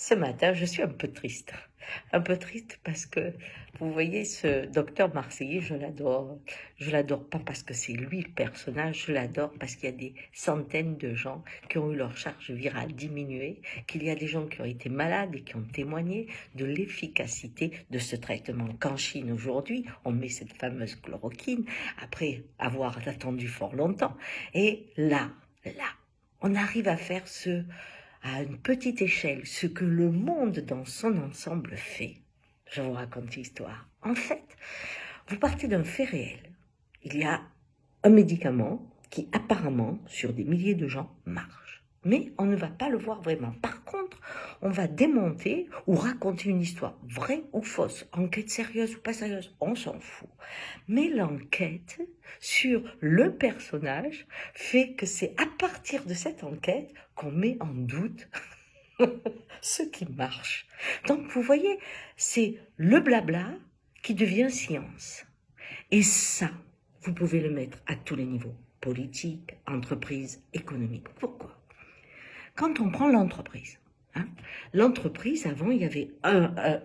Ce matin, je suis un peu triste. Un peu triste parce que, vous voyez, ce docteur Marseillais, je l'adore. Je l'adore pas parce que c'est lui le personnage, je l'adore parce qu'il y a des centaines de gens qui ont eu leur charge virale diminuée, qu'il y a des gens qui ont été malades et qui ont témoigné de l'efficacité de ce traitement. Qu'en Chine, aujourd'hui, on met cette fameuse chloroquine après avoir attendu fort longtemps. Et là, on arrive à faire à une petite échelle, ce que le monde dans son ensemble fait. Je vous raconte l'histoire. En fait, vous partez d'un fait réel. Il y a un médicament qui apparemment, sur des milliers de gens, marche. Mais on ne va pas le voir vraiment. Par contre, on va démonter ou raconter une histoire, vraie ou fausse, enquête sérieuse ou pas sérieuse, on s'en fout. Mais l'enquête sur le personnage fait que c'est à partir de cette enquête qu'on met en doute ce qui marche. Donc vous voyez, c'est le blabla qui devient science. Et ça, vous pouvez le mettre à tous les niveaux, politique, entreprise, économique. Pourquoi ? Quand on prend l'entreprise, l'entreprise, avant, il y avait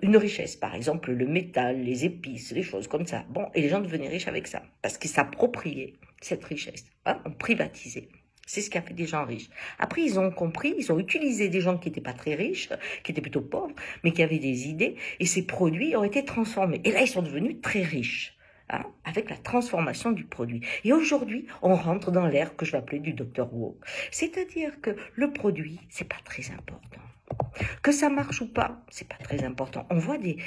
une richesse, par exemple le métal, les épices, les choses comme ça. Bon, et les gens devenaient riches avec ça, parce qu'ils s'appropriaient cette richesse, on privatisait. C'est ce qui a fait des gens riches. Après, ils ont compris, ils ont utilisé des gens qui n'étaient pas très riches, qui étaient plutôt pauvres, mais qui avaient des idées, et ces produits ont été transformés. Et là, ils sont devenus très riches, avec la transformation du produit. Et aujourd'hui, on rentre dans l'ère que je vais appeler du Dr. Woke. C'est-à-dire que le produit, c'est pas très important. Que ça marche ou pas, c'est pas très important. On voit des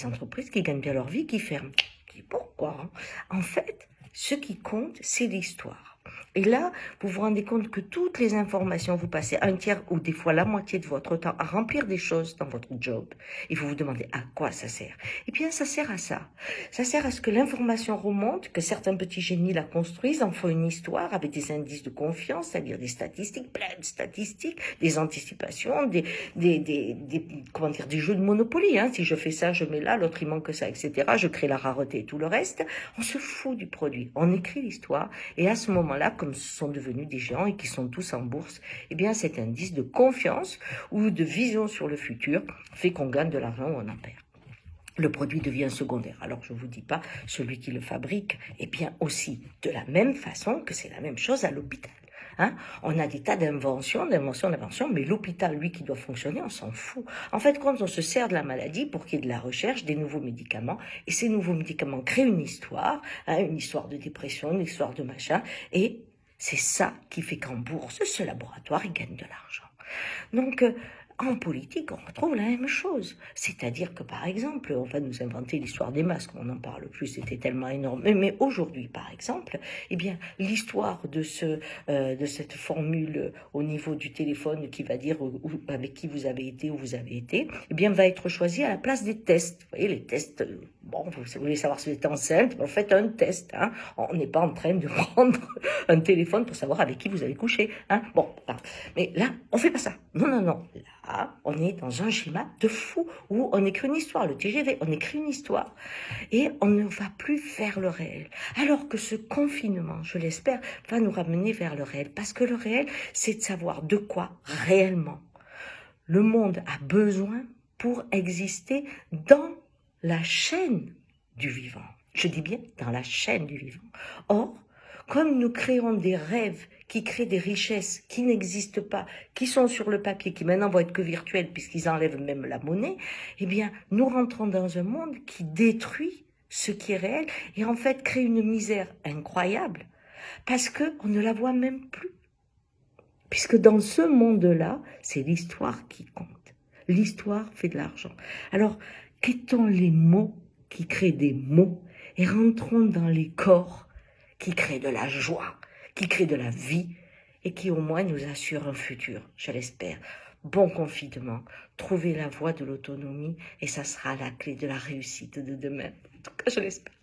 entreprises qui gagnent bien leur vie, qui ferment. Pourquoi ? En fait, ce qui compte, c'est l'histoire. Et là, vous vous rendez compte que toutes les informations, vous passez un tiers ou des fois la moitié de votre temps à remplir des choses dans votre job. Et vous vous demandez à quoi ça sert. Eh bien, ça sert à ça. Ça sert à ce que l'information remonte, que certains petits génies la construisent, en font une histoire avec des indices de confiance, c'est-à-dire des statistiques, plein de statistiques, des anticipations, des jeux de Monopoly. Si je fais ça, je mets là, l'autre il manque ça, etc. Je crée la rareté et tout le reste. On se fout du produit. On écrit l'histoire. Et à ce moment-là, comme ce sont devenus des géants et qui sont tous en bourse, eh bien cet indice de confiance ou de vision sur le futur fait qu'on gagne de l'argent ou on en perd. Le produit devient secondaire. Alors, je ne vous dis pas, celui qui le fabrique, eh bien aussi, de la même façon que c'est la même chose à l'hôpital. On a des tas d'inventions, mais l'hôpital, lui, qui doit fonctionner, on s'en fout. En fait, quand on se sert de la maladie pour qu'il y ait de la recherche, des nouveaux médicaments, et ces nouveaux médicaments créent une histoire de dépression, une histoire de machin, et c'est ça qui fait qu'en bourse, ce laboratoire, il gagne de l'argent. Donc, en politique, on retrouve la même chose. C'est-à-dire que, par exemple, on va nous inventer l'histoire des masques, on n'en parle plus, c'était tellement énorme. Mais aujourd'hui, par exemple, eh bien, l'histoire de cette formule au niveau du téléphone qui va dire avec qui vous avez été, où vous avez été, eh bien, va être choisie à la place des tests. Vous voyez, les tests, bon, vous voulez savoir si vous êtes enceinte, vous faites un test. On n'est pas en train de prendre un téléphone pour savoir avec qui vous avez couché. Bon, mais là, on fait pas ça. Non. Là, on est dans un schéma de fou où on écrit une histoire. Le TGV, on écrit une histoire. Et on ne va plus vers le réel. Alors que ce confinement, je l'espère, va nous ramener vers le réel. Parce que le réel, c'est de savoir de quoi réellement le monde a besoin pour exister dans la chaîne du vivant. Je dis bien dans la chaîne du vivant. Or, comme nous créons des rêves qui créent des richesses qui n'existent pas, qui sont sur le papier, qui maintenant vont être que virtuels puisqu'ils enlèvent même la monnaie, eh bien, nous rentrons dans un monde qui détruit ce qui est réel et en fait crée une misère incroyable parce qu'on ne la voit même plus. Puisque dans ce monde-là, c'est l'histoire qui compte. L'histoire fait de l'argent. Alors, quittons les mots qui créent des mots et rentrons dans les corps qui créent de la joie, qui créent de la vie et qui au moins nous assurent un futur, je l'espère. Bon confinement, trouvez la voie de l'autonomie et ça sera la clé de la réussite de demain. En tout cas, je l'espère.